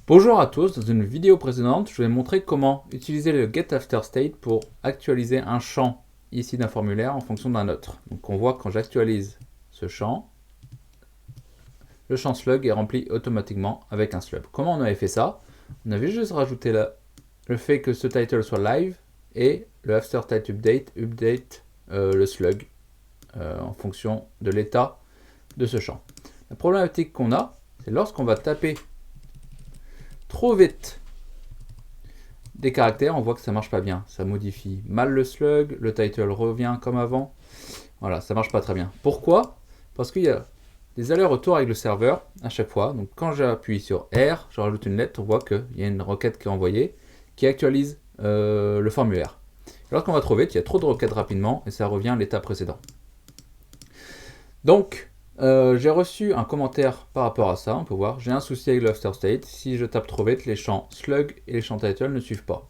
Bonjour à tous, dans une vidéo précédente, je vais montrer comment utiliser le getAfterState pour actualiser un champ ici d'un formulaire en fonction d'un autre. Donc on voit que quand j'actualise ce champ, le champ slug est rempli automatiquement avec un slug. Comment on avait fait ça? On avait juste rajouté le fait que ce title soit live et le afterState update le slug en fonction de l'état de ce champ. La problématique qu'on a, c'est lorsqu'on va taper trop vite des caractères, on voit que ça marche pas bien. Ça modifie mal le slug, le title revient comme avant. Voilà, ça marche pas très bien. Pourquoi? Parce qu'il y a des allers-retours avec le serveur à chaque fois. Donc quand j'appuie sur R, je rajoute une lettre, on voit qu'il y a une requête qui est envoyée qui actualise le formulaire. Lorsqu'on va trop vite, il y a trop de requêtes rapidement et ça revient à l'état précédent. Donc, j'ai reçu un commentaire par rapport à ça, on peut voir, j'ai un souci avec le afterState, si je tape trop vite, les champs slug et les champs title ne suivent pas.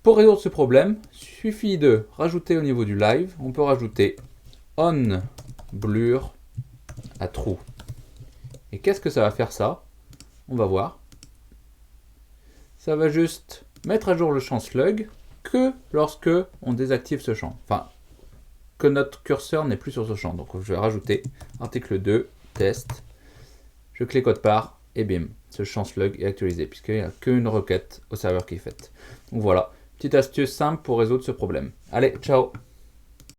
Pour résoudre ce problème, il suffit de rajouter au niveau du live, on peut rajouter on blur à true. Et qu'est-ce que ça va faire ça? On va voir. Ça va juste mettre à jour le champ slug que lorsque on désactive ce champ. Enfin, que notre curseur n'est plus sur ce champ. Donc je vais rajouter article 2, test, je clique autre part, et bim, ce champ slug est actualisé, puisqu'il n'y a qu'une requête au serveur qui est faite. Donc voilà, petite astuce simple pour résoudre ce problème. Allez, ciao!